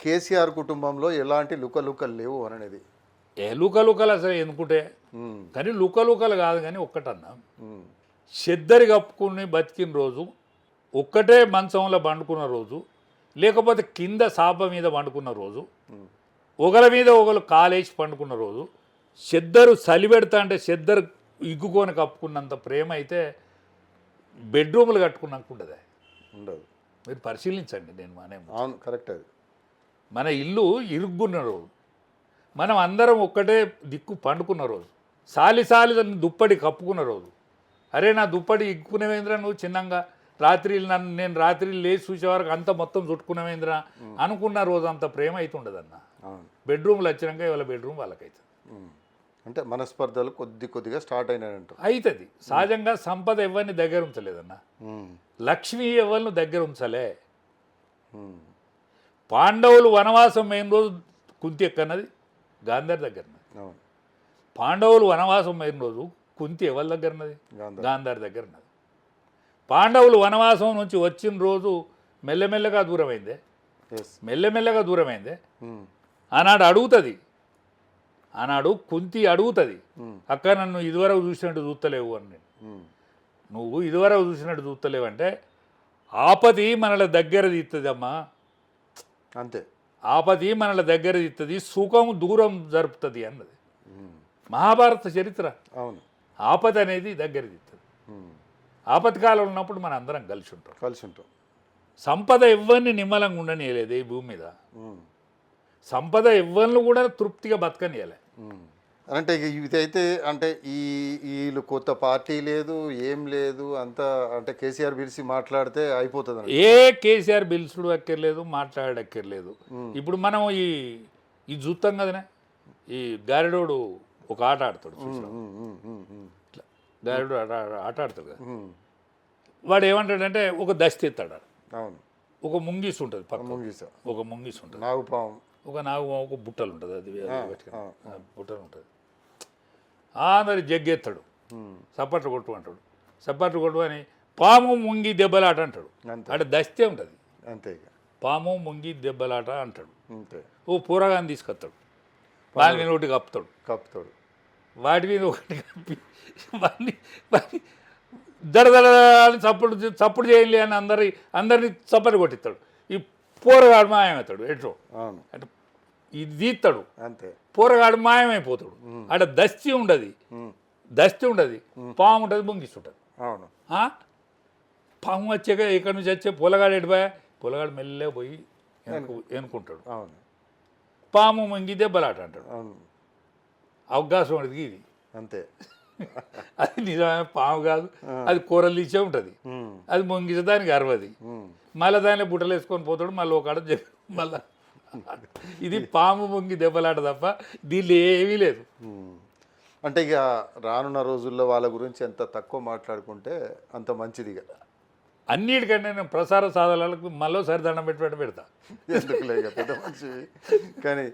కేసీఆర్ కుటుంబంలో ఎలాంటి లుకలుకలు లేవు అనేది. ఏ లుకలుకలు అసలు ఎందుకుంటే ఉమ్, కానీ లుకలుకలు కాదు కానీ ఒక్కటన్నా ఉమ్, చెద్దరి కప్పుకుని బతికిన రోజు ఒక్కటే మంచంలో పండుకున్న రోజు లేకపోతే కింద సాప మీద పండుకున్న రోజు ఒకల మీద ఒకరు కాలేసి పండుకున్న రోజు చెద్దరు చలి పెడతా అంటే చెద్దరు ఇగ్గుకొని కప్పుకున్నంత ప్రేమ అయితే బెడ్రూమ్లు కట్టుకున్నాక ఉండదు. ఉండదు. మీరు పరిశీలించండి. నేను అవును, కరెక్ట్. అది మన ఇల్లు ఇరుక్కున్న రోజు మనం అందరం ఒక్కటే దిక్కు పండుకున్న రోజు సాలి దుప్పటి కప్పుకున్న రోజు అరే నా దుప్పటి ఇగ్గుకునేవేంద్రా నువ్వు చిన్నంగా నేను రాత్రి లేచి చూసేవారికి అంత మొత్తం చుట్టుకునేవేంద్రా అనుకున్న రోజు అంత ప్రేమ అవుతుండదన్న. బెడ్రూమ్లు వచ్చినాక ఇవాళ బెడ్రూమ్ వాళ్ళకైతుంది. అంటే మనస్పర్ధలు కొద్దిగా స్టార్ట్ అయినాయంట. అవుతుంది సహజంగా. సంపద ఎవరిని దగ్గర ఉంచలేదన్న. లక్ష్మి ఎవరిని దగ్గర ఉంచలే. పాండవులు వనవాసం అయిన రోజు కుంతి ఎక్కన్నది గాంధారి దగ్గరన్నది. పాండవులు వనవాసం అయిన రోజు కుంతి ఎవరి దగ్గరన్నది గాంధారి దగ్గరన్నది. పాండవులు వనవాసం నుంచి వచ్చిన రోజు మెల్లమెల్లగా దూరమైందే. మెల్లమెల్లగా దూరమైందే. ఆనాడు అడుగుతుంది. ఆనాడు కుంతి అడుగుతుంది, అక్క నన్ను ఇదివరకు చూసినట్టు చూస్తలేవు అని. నువ్వు ఇదివరకు చూసినట్టు చూస్తలేవు అంటే ఆపది మనల దగ్గర తీస్తుంది అమ్మా. అంతే. ఆపది మనల దగ్గర తీస్తుంది, సుఖం దూరం జరుపుతుంది అన్నది మహాభారత చరిత్ర. అవును. ఆపద అనేది దగ్గర తీస్తుంది. ఆపత్కాలం ఉన్నప్పుడు మనం అందరం కలిసి ఉంటాం. సంపద ఎవరిని నిమ్మలంగా ఉండనియలేదు ఈ భూమి మీద. సంపద ఎవరిని కూడా తృప్తిగా బతకనియలే. అంటే ఇదైతే అంటే వీళ్ళు కొత్త పార్టీ లేదు, ఏం లేదు, అంతా అంటే కేసీఆర్ పిలిచి మాట్లాడితే అయిపోతుంది. ఏ కేసీఆర్ పిలుచుడు అక్కర్లేదు, మాట్లాడక్కర్లేదు. ఇప్పుడు మనం ఈ చూస్తాం కదనే, ఈ గారెడోడు ఒక ఆట ఆడతాడు. ఇట్లా గారెడు ఆట ఆడతాడు కదా. వాడు ఏమంటాడంటే ఒక దస్తి ఎత్తాడు. అవును. ఒక ముంగీసు ఉంటుంది పక్కన. ఒక ముంగీసు ఉంటుంది. నాగుపాము. ఒక బుట్టలు ఉంటుంది. అది బుట్టలు ఉంటుంది. అందరి జగ్గెత్తాడు. సప్పట్లు కొట్టు అంటాడు. సప్పట్లు కొట్టు అని పాము ముంగి దెబ్బలాట అంటాడు. అంటే దస్తే ఉంటుంది. అంతే. పాము ముంగి దెబ్బలాట అంటాడు. ఓ పూరగాన్ని తీసుకొస్తాడు. వాటి మీద ఒకటి కప్పుతాడు. వాటి మీద ఒకటి కప్పి వాడిని దడదడని చప్పుడు చేయాలి అని అందరినీ చప్పట్లు కొట్టిస్తాడు. ఈ పూరగాడు మాయమవుతాడు. ఎట్లా అంటే ఇది తీస్తాడు. అంతే. పూరగాడు మాయమైపోతాడు. అక్కడ దస్తి ఉండదు. పాము ఉంటుంది, ముంగిస్తుంటుంది. అవును. పాము వచ్చాక ఇక్కడ నుంచి వచ్చే పొలగాడు ఎడిపోయా, పొలగాడు మెల్లగా పోయి ఎనుకుంటాడు. పాము ముంగి దెబ్బలాట అంటాడు. అవకాశం ఉండదు ఇది. అంతే. అది నిజమైన పాము కాదు, అది కూరలు తీసే ఉంటుంది. అది ముంగిసదానికి అరవది. మళ్ళీ దానిలో బుట్టలు వేసుకొని పోతాడు. మళ్ళీ ఒక మళ్ళా ఇది పాము ముంగి దెబ్బలాట తప్ప దీనిలో ఏమీ లేదు. అంటే ఇక రానున్న రోజుల్లో వాళ్ళ గురించి ఎంత తక్కువ మాట్లాడుకుంటే అంత మంచిది కదా. అన్నిటికంటే నేను ప్రసార సాధనాలకు మళ్ళీ సరిదండం పెడతా. ఎందుకు లేక పెద్ద మంచివి కానీ